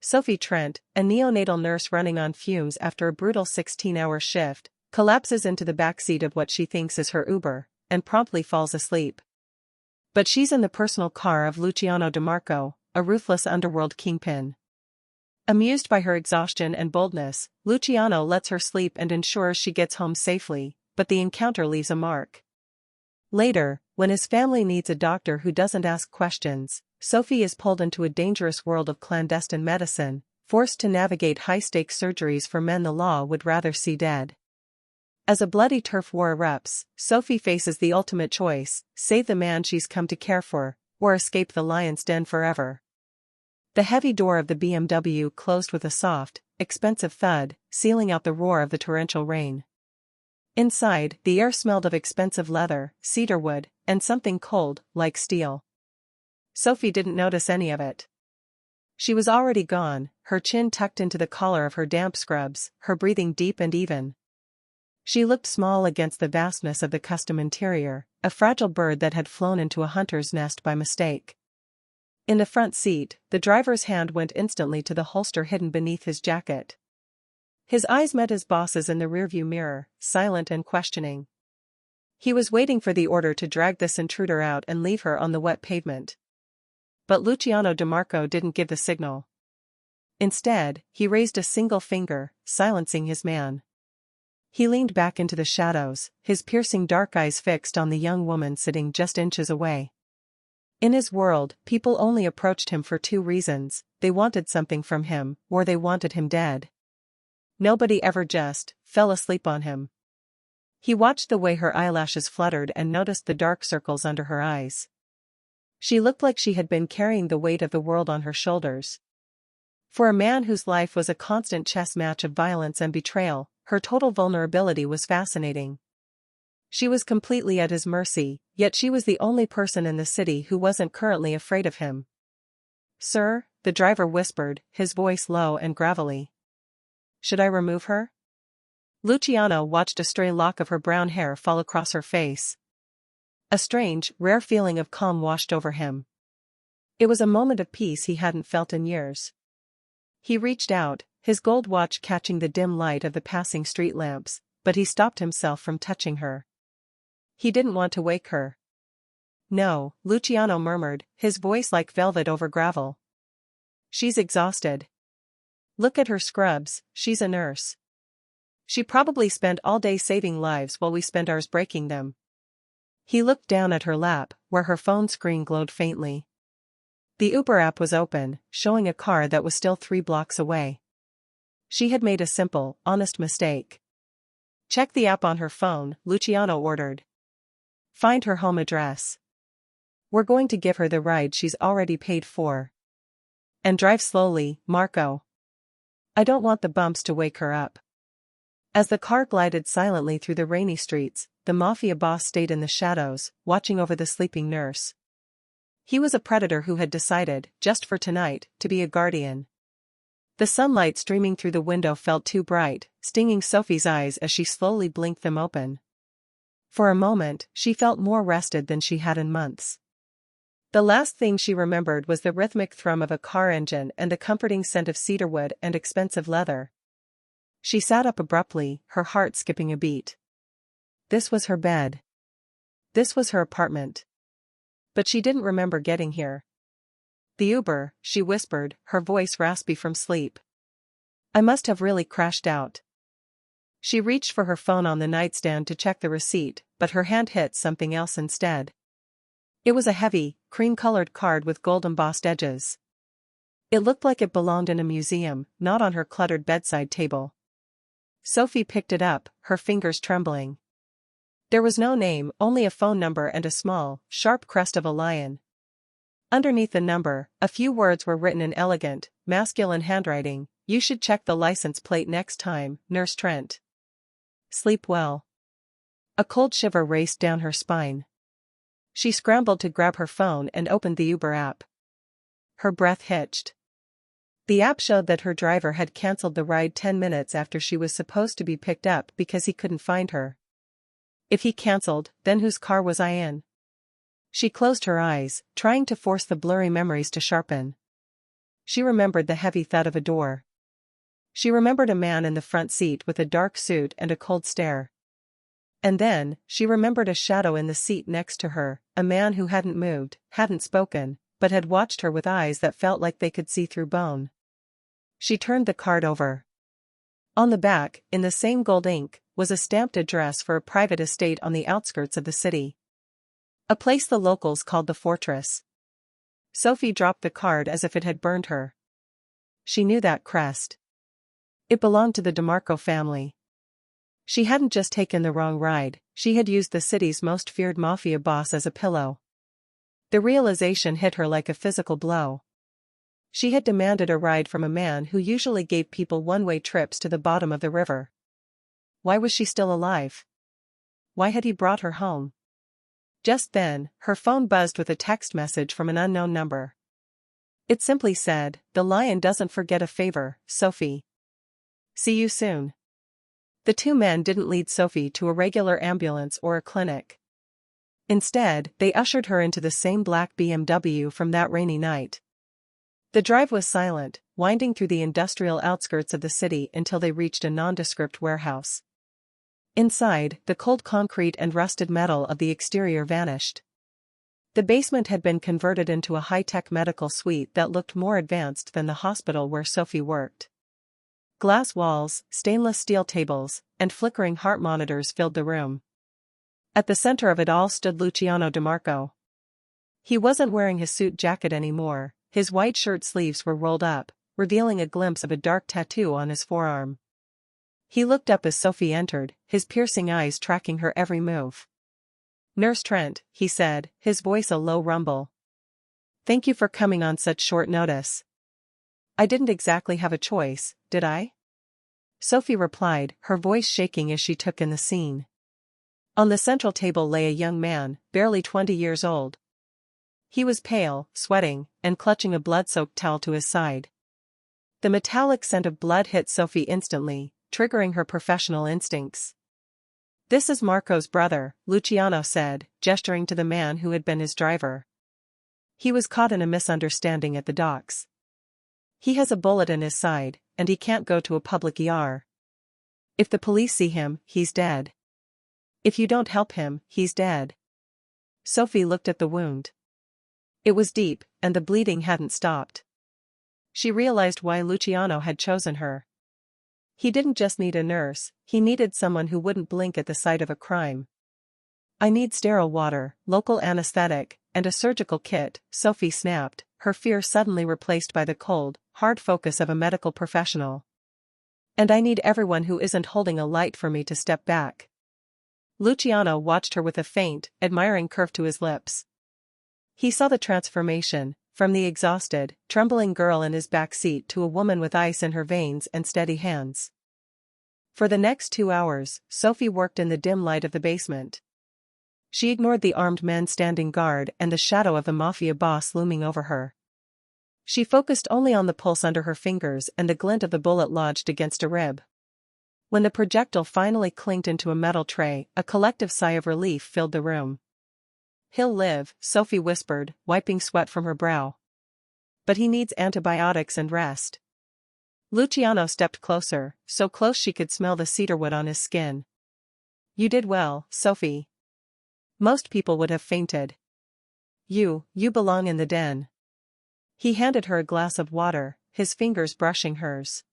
Sophie Trent, a neonatal nurse running on fumes after a brutal 16-hour shift, collapses into the backseat of what she thinks is her Uber, and promptly falls asleep. But she's in the personal car of Luciano DeMarco, a ruthless underworld kingpin. Amused by her exhaustion and boldness, Luciano lets her sleep and ensures she gets home safely, but the encounter leaves a mark. Later, when his family needs a doctor who doesn't ask questions, Sophie is pulled into a dangerous world of clandestine medicine, forced to navigate high-stakes surgeries for men the law would rather see dead. As a bloody turf war erupts, Sophie faces the ultimate choice: save the man she's come to care for, or escape the lion's den forever. The heavy door of the BMW closed with a soft, expensive thud, sealing out the roar of the torrential rain. Inside, the air smelled of expensive leather, cedarwood, and something cold, like steel. Sophie didn't notice any of it. She was already gone, her chin tucked into the collar of her damp scrubs, her breathing deep and even. She looked small against the vastness of the custom interior, a fragile bird that had flown into a hunter's nest by mistake. In the front seat, the driver's hand went instantly to the holster hidden beneath his jacket. His eyes met his boss's in the rearview mirror, silent and questioning. He was waiting for the order to drag this intruder out and leave her on the wet pavement. But Luciano DeMarco didn't give the signal. Instead, he raised a single finger, silencing his man. He leaned back into the shadows, his piercing dark eyes fixed on the young woman sitting just inches away. In his world, people only approached him for two reasons: they wanted something from him, or they wanted him dead. Nobody ever just fell asleep on him. He watched the way her eyelashes fluttered and noticed the dark circles under her eyes. She looked like she had been carrying the weight of the world on her shoulders. For a man whose life was a constant chess match of violence and betrayal, her total vulnerability was fascinating. She was completely at his mercy, yet she was the only person in the city who wasn't currently afraid of him. "Sir," the driver whispered, his voice low and gravelly. "Should I remove her?" Luciano watched a stray lock of her brown hair fall across her face. A strange, rare feeling of calm washed over him. It was a moment of peace he hadn't felt in years. He reached out, his gold watch catching the dim light of the passing street lamps, but he stopped himself from touching her. He didn't want to wake her. "No," Luciano murmured, his voice like velvet over gravel. "She's exhausted. Look at her scrubs, she's a nurse. She probably spent all day saving lives while we spent ours breaking them." He looked down at her lap, where her phone screen glowed faintly. The Uber app was open, showing a car that was still 3 blocks away. She had made a simple, honest mistake. "Check the app on her phone," Luciano ordered. "Find her home address. We're going to give her the ride she's already paid for. And drive slowly, Marco. I don't want the bumps to wake her up." As the car glided silently through the rainy streets, the Mafia boss stayed in the shadows, watching over the sleeping nurse. He was a predator who had decided, just for tonight, to be a guardian. The sunlight streaming through the window felt too bright, stinging Sophie's eyes as she slowly blinked them open. For a moment, she felt more rested than she had in months. The last thing she remembered was the rhythmic thrum of a car engine and the comforting scent of cedarwood and expensive leather. She sat up abruptly, her heart skipping a beat. This was her bed. This was her apartment. But she didn't remember getting here. "The Uber," she whispered, her voice raspy from sleep. "I must have really crashed out." She reached for her phone on the nightstand to check the receipt, but her hand hit something else instead. It was a heavy, cream-colored card with gold-embossed edges. It looked like it belonged in a museum, not on her cluttered bedside table. Sophie picked it up, her fingers trembling. There was no name, only a phone number and a small, sharp crest of a lion. Underneath the number, a few words were written in elegant, masculine handwriting: "You should check the license plate next time, Nurse Trent. Sleep well." A cold shiver raced down her spine. She scrambled to grab her phone and opened the Uber app. Her breath hitched. The app showed that her driver had cancelled the ride 10 minutes after she was supposed to be picked up because he couldn't find her. If he cancelled, then whose car was I in? She closed her eyes, trying to force the blurry memories to sharpen. She remembered the heavy thud of a door. She remembered a man in the front seat with a dark suit and a cold stare. And then, she remembered a shadow in the seat next to her, a man who hadn't moved, hadn't spoken, but had watched her with eyes that felt like they could see through bone. She turned the card over. On the back, in the same gold ink, was a stamped address for a private estate on the outskirts of the city. A place the locals called the Fortress. Sophie dropped the card as if it had burned her. She knew that crest. It belonged to the DeMarco family. She hadn't just taken the wrong ride, she had used the city's most feared mafia boss as a pillow. The realization hit her like a physical blow. She had demanded a ride from a man who usually gave people one-way trips to the bottom of the river. Why was she still alive? Why had he brought her home? Just then, her phone buzzed with a text message from an unknown number. It simply said, "The lion doesn't forget a favor, Sophie. See you soon." The two men didn't lead Sophie to a regular ambulance or a clinic. Instead, they ushered her into the same black BMW from that rainy night. The drive was silent, winding through the industrial outskirts of the city until they reached a nondescript warehouse. Inside, the cold concrete and rusted metal of the exterior vanished. The basement had been converted into a high-tech medical suite that looked more advanced than the hospital where Sophie worked. Glass walls, stainless steel tables, and flickering heart monitors filled the room. At the center of it all stood Luciano DeMarco. He wasn't wearing his suit jacket anymore, his white shirt sleeves were rolled up, revealing a glimpse of a dark tattoo on his forearm. He looked up as Sophie entered, his piercing eyes tracking her every move. "Nurse Trent," he said, his voice a low rumble. "Thank you for coming on such short notice." "I didn't exactly have a choice, did I?" Sophie replied, her voice shaking as she took in the scene. On the central table lay a young man, barely 20 years old. He was pale, sweating, and clutching a blood-soaked towel to his side. The metallic scent of blood hit Sophie instantly, triggering her professional instincts. "This is Marco's brother," Luciano said, gesturing to the man who had been his driver. "He was caught in a misunderstanding at the docks. He has a bullet in his side, and he can't go to a public ER. If the police see him, he's dead. If you don't help him, he's dead." Sophie looked at the wound. It was deep, and the bleeding hadn't stopped. She realized why Luciano had chosen her. He didn't just need a nurse, he needed someone who wouldn't blink at the sight of a crime. "I need sterile water, local anesthetic, and a surgical kit," Sophie snapped, her fear suddenly replaced by the cold, hard focus of a medical professional. "And I need everyone who isn't holding a light for me to step back." Luciano watched her with a faint, admiring curve to his lips. He saw the transformation, from the exhausted, trembling girl in his back seat to a woman with ice in her veins and steady hands. For the next 2 hours, Sophie worked in the dim light of the basement. She ignored the armed men standing guard and the shadow of the mafia boss looming over her. She focused only on the pulse under her fingers and the glint of the bullet lodged against a rib. When the projectile finally clinked into a metal tray, a collective sigh of relief filled the room. "He'll live," Sophie whispered, wiping sweat from her brow. "But he needs antibiotics and rest." Luciano stepped closer, so close she could smell the cedarwood on his skin. "You did well, Sophie. Most people would have fainted. You belong in the den." He handed her a glass of water, his fingers brushing hers.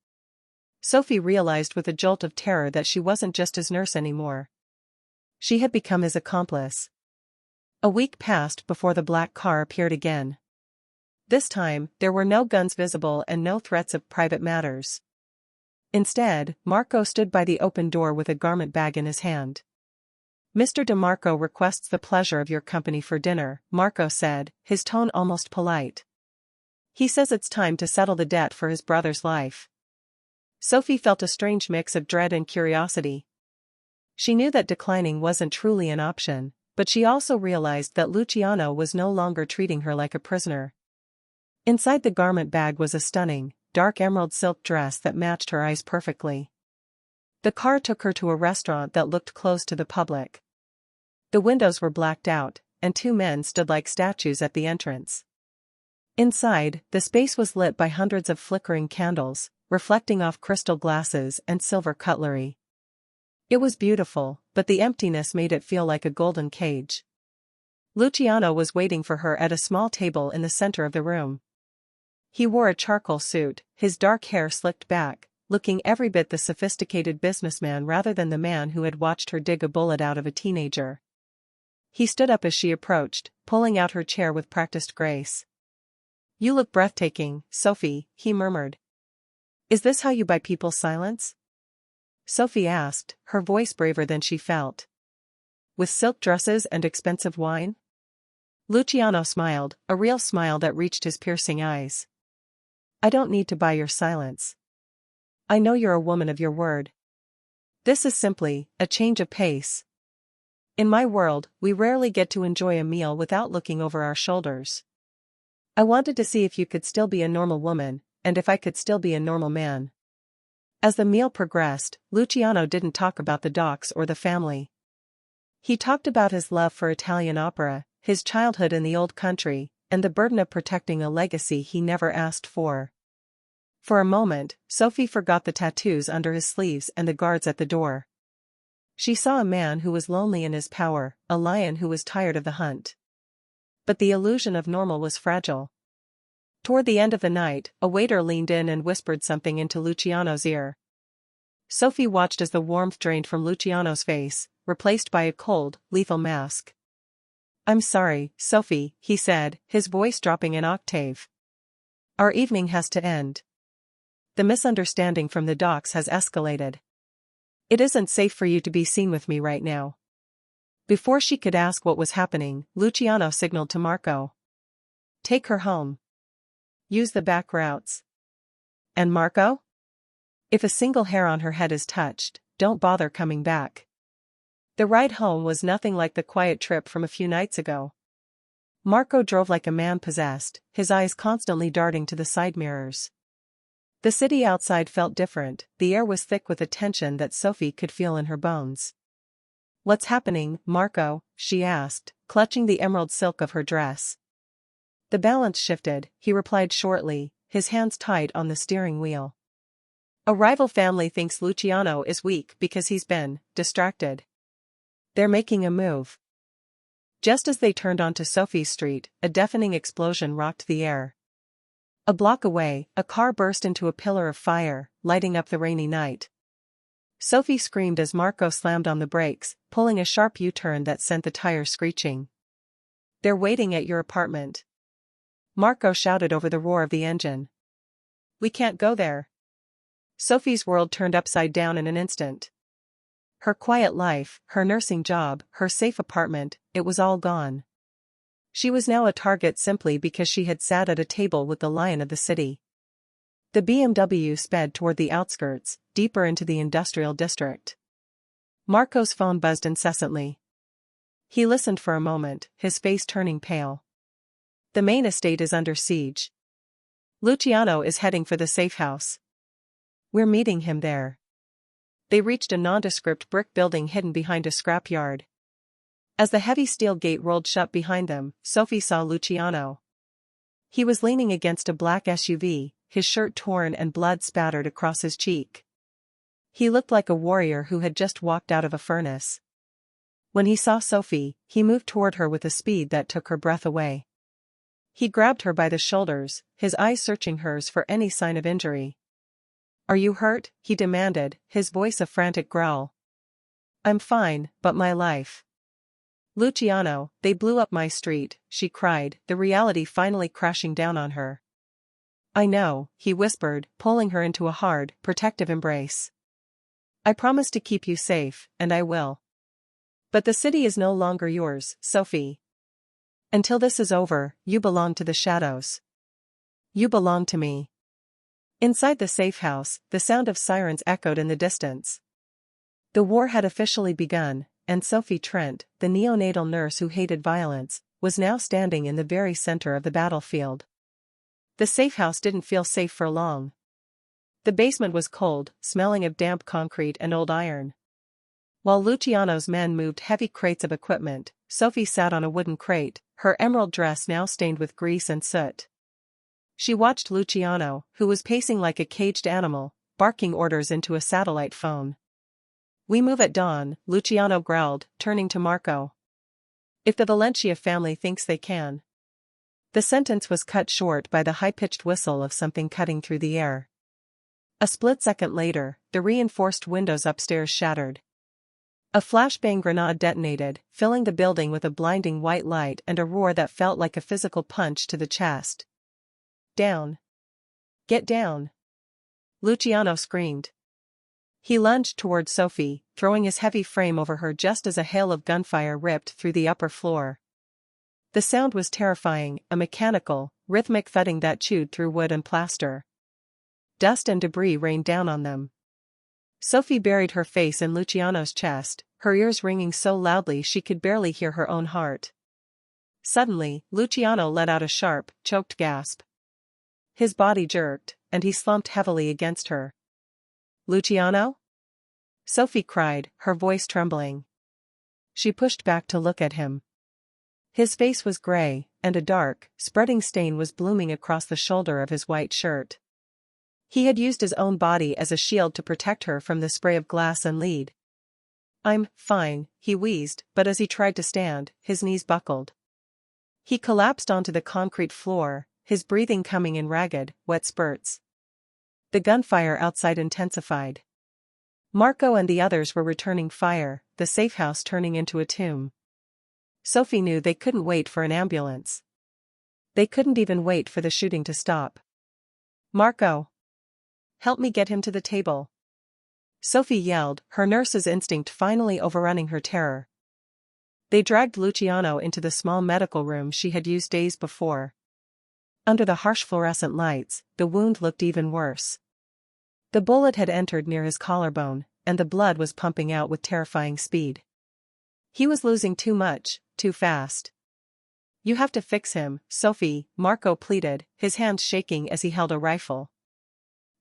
Sophie realized with a jolt of terror that she wasn't just his nurse anymore. She had become his accomplice. A week passed before the black car appeared again. This time, there were no guns visible and no threats of private matters. Instead, Marco stood by the open door with a garment bag in his hand. "Mr. DeMarco requests the pleasure of your company for dinner," Marco said, his tone almost polite. "He says it's time to settle the debt for his brother's life." Sophie felt a strange mix of dread and curiosity. She knew that declining wasn't truly an option, but she also realized that Luciano was no longer treating her like a prisoner. Inside the garment bag was a stunning, dark emerald silk dress that matched her eyes perfectly. The car took her to a restaurant that looked closed to the public. The windows were blacked out, and two men stood like statues at the entrance. Inside, the space was lit by hundreds of flickering candles, reflecting off crystal glasses and silver cutlery. It was beautiful, but the emptiness made it feel like a golden cage. Luciano was waiting for her at a small table in the center of the room. He wore a charcoal suit, his dark hair slicked back, looking every bit the sophisticated businessman rather than the man who had watched her dig a bullet out of a teenager. He stood up as she approached, pulling out her chair with practiced grace. "You look breathtaking, Sophie," he murmured. "Is this how you buy people's silence?" Sophie asked, her voice braver than she felt. "With silk dresses and expensive wine?" Luciano smiled, a real smile that reached his piercing eyes. "I don't need to buy your silence. I know you're a woman of your word. This is simply a change of pace. In my world, we rarely get to enjoy a meal without looking over our shoulders. I wanted to see if you could still be a normal woman, and if I could still be a normal man." As the meal progressed, Luciano didn't talk about the docks or the family. He talked about his love for Italian opera, his childhood in the old country, and the burden of protecting a legacy he never asked for. For a moment, Sophie forgot the tattoos under his sleeves and the guards at the door. She saw a man who was lonely in his power, a lion who was tired of the hunt. But the illusion of normal was fragile. Toward the end of the night, a waiter leaned in and whispered something into Luciano's ear. Sophie watched as the warmth drained from Luciano's face, replaced by a cold, lethal mask. "I'm sorry, Sophie," he said, his voice dropping an octave. "Our evening has to end. The misunderstanding from the docks has escalated. It isn't safe for you to be seen with me right now." Before she could ask what was happening, Luciano signaled to Marco. "Take her home. Use the back routes." "And Marco?" "If a single hair on her head is touched, don't bother coming back." The ride home was nothing like the quiet trip from a few nights ago. Marco drove like a man possessed, his eyes constantly darting to the side mirrors. The city outside felt different, the air was thick with a tension that Sophie could feel in her bones. "What's happening, Marco?" she asked, clutching the emerald silk of her dress. The balance shifted, he replied shortly, his hands tight on the steering wheel. "A rival family thinks Luciano is weak because he's been distracted. They're making a move." Just as they turned onto Sophie's street, a deafening explosion rocked the air. A block away, a car burst into a pillar of fire, lighting up the rainy night. Sophie screamed as Marco slammed on the brakes, pulling a sharp U-turn that sent the tires screeching. "They're waiting at your apartment," Marco shouted over the roar of the engine. "We can't go there." Sophie's world turned upside down in an instant. Her quiet life, her nursing job, her safe apartment, it was all gone. She was now a target simply because she had sat at a table with the lion of the city. The BMW sped toward the outskirts, deeper into the industrial district. Marco's phone buzzed incessantly. He listened for a moment, his face turning pale. "The main estate is under siege. Luciano is heading for the safe house. We're meeting him there." They reached a nondescript brick building hidden behind a scrapyard. As the heavy steel gate rolled shut behind them, Sophie saw Luciano. He was leaning against a black SUV, his shirt torn and blood spattered across his cheek. He looked like a warrior who had just walked out of a furnace. When he saw Sophie, he moved toward her with a speed that took her breath away. He grabbed her by the shoulders, his eyes searching hers for any sign of injury. "Are you hurt?" he demanded, his voice a frantic growl. "I'm fine, but my life." "Luciano, they blew up my street," she cried, the reality finally crashing down on her. "I know," he whispered, pulling her into a hard, protective embrace. "I promise to keep you safe, and I will. But the city is no longer yours, Sophie. Until this is over, you belong to the shadows. You belong to me." Inside the safe house, the sound of sirens echoed in the distance. The war had officially begun, and Sophie Trent, the neonatal nurse who hated violence, was now standing in the very center of the battlefield. The safe house didn't feel safe for long. The basement was cold, smelling of damp concrete and old iron. While Luciano's men moved heavy crates of equipment, Sophie sat on a wooden crate, her emerald dress now stained with grease and soot. She watched Luciano, who was pacing like a caged animal, barking orders into a satellite phone. "We move at dawn," Luciano growled, turning to Marco. "If the Valencia family thinks they can." The sentence was cut short by the high-pitched whistle of something cutting through the air. A split second later, the reinforced windows upstairs shattered. A flashbang grenade detonated, filling the building with a blinding white light and a roar that felt like a physical punch to the chest. "Down! Get down!" Luciano screamed. He lunged toward Sophie, throwing his heavy frame over her just as a hail of gunfire ripped through the upper floor. The sound was terrifying, a mechanical, rhythmic thudding that chewed through wood and plaster. Dust and debris rained down on them. Sophie buried her face in Luciano's chest, her ears ringing so loudly she could barely hear her own heart. Suddenly, Luciano let out a sharp, choked gasp. His body jerked, and he slumped heavily against her. "Luciano?" Sophie cried, her voice trembling. She pushed back to look at him. His face was gray, and a dark, spreading stain was blooming across the shoulder of his white shirt. He had used his own body as a shield to protect her from the spray of glass and lead. "I'm fine," he wheezed, but as he tried to stand, his knees buckled. He collapsed onto the concrete floor, his breathing coming in ragged, wet spurts. The gunfire outside intensified. Marco and the others were returning fire, the safe house turning into a tomb. Sophie knew they couldn't wait for an ambulance. They couldn't even wait for the shooting to stop. "Marco! Help me get him to the table!" Sophie yelled, her nurse's instinct finally overrunning her terror. They dragged Luciano into the small medical room she had used days before. Under the harsh fluorescent lights, the wound looked even worse. The bullet had entered near his collarbone, and the blood was pumping out with terrifying speed. He was losing too much, too fast. "You have to fix him, Sophie," Marco pleaded, his hands shaking as he held a rifle.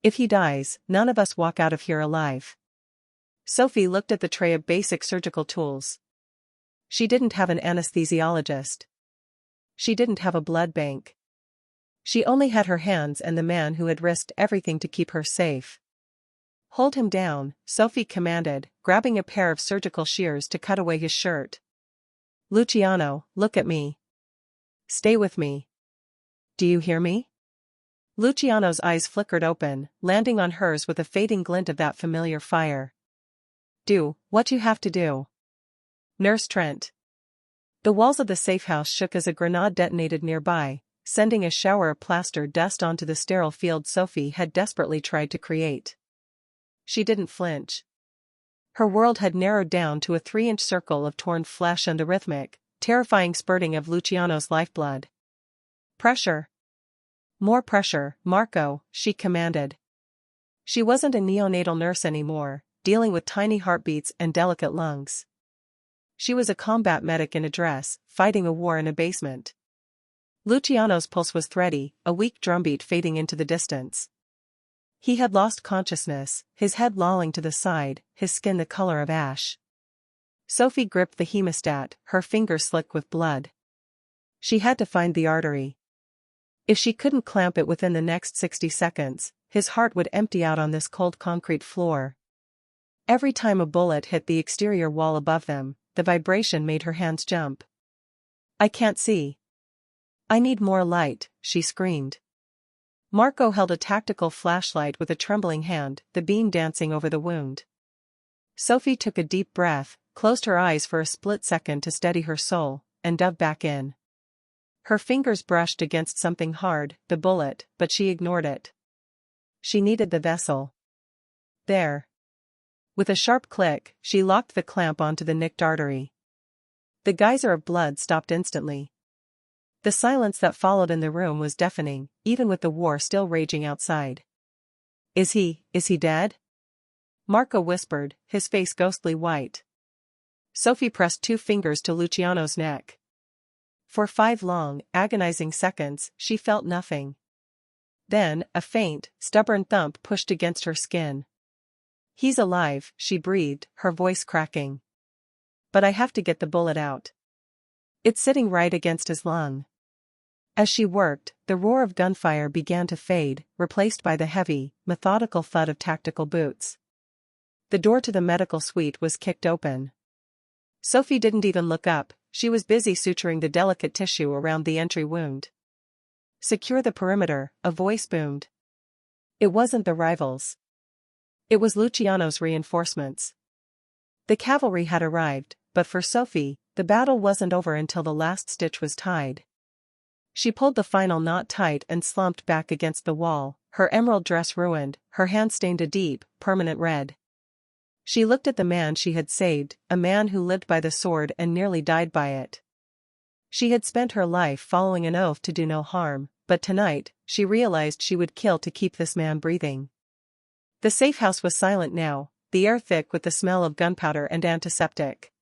"If he dies, none of us walk out of here alive." Sophie looked at the tray of basic surgical tools. She didn't have an anesthesiologist. She didn't have a blood bank. She only had her hands and the man who had risked everything to keep her safe. "Hold him down," Sophie commanded, grabbing a pair of surgical shears to cut away his shirt. "Luciano, look at me. Stay with me. Do you hear me?" Luciano's eyes flickered open, landing on hers with a fading glint of that familiar fire. "Do what you have to do." "Nurse Trent." The walls of the safe house shook as a grenade detonated nearby, sending a shower of plaster dust onto the sterile field Sophie had desperately tried to create. She didn't flinch. Her world had narrowed down to a 3-inch circle of torn flesh and the rhythmic, terrifying spurting of Luciano's lifeblood. "Pressure. More pressure, Marco," she commanded. She wasn't a neonatal nurse anymore, dealing with tiny heartbeats and delicate lungs. She was a combat medic in a dress, fighting a war in a basement. Luciano's pulse was thready, a weak drumbeat fading into the distance. He had lost consciousness, his head lolling to the side, his skin the color of ash. Sophie gripped the hemostat, her fingers slick with blood. She had to find the artery. If she couldn't clamp it within the next 60 seconds, his heart would empty out on this cold concrete floor. Every time a bullet hit the exterior wall above them, the vibration made her hands jump. "I can't see. I need more light," she screamed. Marco held a tactical flashlight with a trembling hand, the beam dancing over the wound. Sophie took a deep breath, closed her eyes for a split second to steady her soul, and dove back in. Her fingers brushed against something hard, the bullet, but she ignored it. She needed the vessel. There. With a sharp click, she locked the clamp onto the nicked artery. The geyser of blood stopped instantly. The silence that followed in the room was deafening, even with the war still raging outside. Is he dead?" Marco whispered, his face ghostly white. Sophie pressed 2 fingers to Luciano's neck. For 5 long, agonizing seconds, she felt nothing. Then, a faint, stubborn thump pushed against her skin. "He's alive," she breathed, her voice cracking. "But I have to get the bullet out. It's sitting right against his lung." As she worked, the roar of gunfire began to fade, replaced by the heavy, methodical thud of tactical boots. The door to the medical suite was kicked open. Sophie didn't even look up, she was busy suturing the delicate tissue around the entry wound. "Secure the perimeter," a voice boomed. It wasn't the rivals. It was Luciano's reinforcements. The cavalry had arrived, but for Sophie, the battle wasn't over until the last stitch was tied. She pulled the final knot tight and slumped back against the wall, her emerald dress ruined, her hands stained a deep, permanent red. She looked at the man she had saved, a man who lived by the sword and nearly died by it. She had spent her life following an oath to do no harm, but tonight, she realized she would kill to keep this man breathing. The safe house was silent now, the air thick with the smell of gunpowder and antiseptic.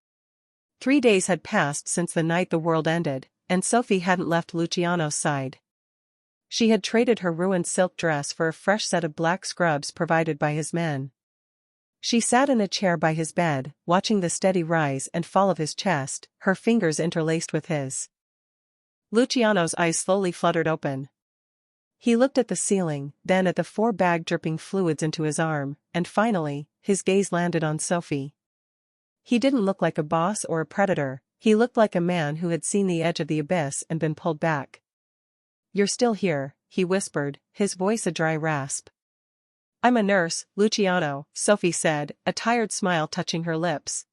3 days had passed since the night the world ended, and Sophie hadn't left Luciano's side. She had traded her ruined silk dress for a fresh set of black scrubs provided by his men. She sat in a chair by his bed, watching the steady rise and fall of his chest, her fingers interlaced with his. Luciano's eyes slowly fluttered open. He looked at the ceiling, then at the 4 bag dripping fluids into his arm, and finally, his gaze landed on Sophie. He didn't look like a boss or a predator, he looked like a man who had seen the edge of the abyss and been pulled back. "You're still here," he whispered, his voice a dry rasp. "I'm a nurse, Luciano," Sophie said, a tired smile touching her lips.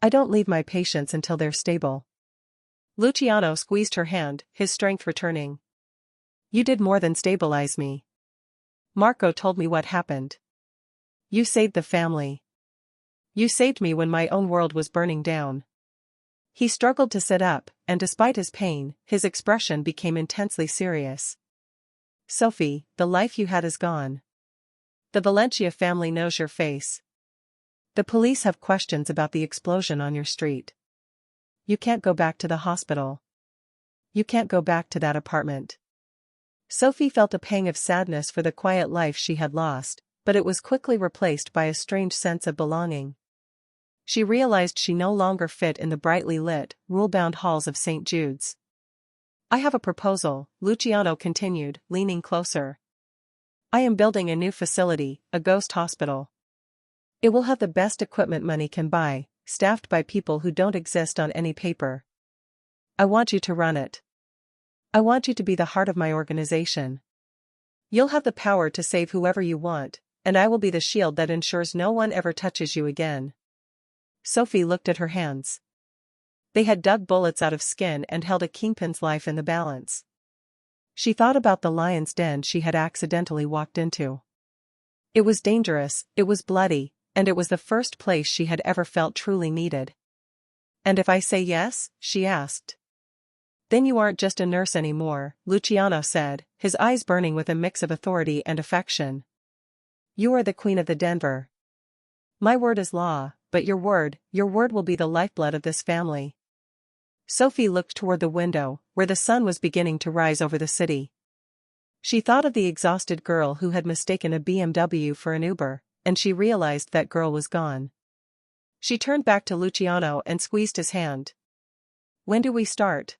"I don't leave my patients until they're stable." Luciano squeezed her hand, his strength returning. "You did more than stabilize me. Marco told me what happened. You saved the family. You saved me when my own world was burning down." He struggled to sit up, and despite his pain, his expression became intensely serious. "Sophie, the life you had is gone. The Valencia family knows your face. The police have questions about the explosion on your street. You can't go back to the hospital. You can't go back to that apartment." Sophie felt a pang of sadness for the quiet life she had lost, but it was quickly replaced by a strange sense of belonging. She realized she no longer fit in the brightly lit, rule-bound halls of St. Jude's. "I have a proposal," Luciano continued, leaning closer. "I am building a new facility, a ghost hospital. It will have the best equipment money can buy, staffed by people who don't exist on any paper. I want you to run it. I want you to be the heart of my organization. You'll have the power to save whoever you want, and I will be the shield that ensures no one ever touches you again." Sophie looked at her hands. They had dug bullets out of skin and held a kingpin's life in the balance. She thought about the lion's den she had accidentally walked into. It was dangerous, it was bloody, and it was the first place she had ever felt truly needed. "And if I say yes?" she asked. "Then you aren't just a nurse anymore," Luciano said, his eyes burning with a mix of authority and affection. "You are the queen of the Denver. My word is law, but your word will be the lifeblood of this family." Sophie looked toward the window, where the sun was beginning to rise over the city. She thought of the exhausted girl who had mistaken a BMW for an Uber, and she realized that girl was gone. She turned back to Luciano and squeezed his hand. "When do we start?"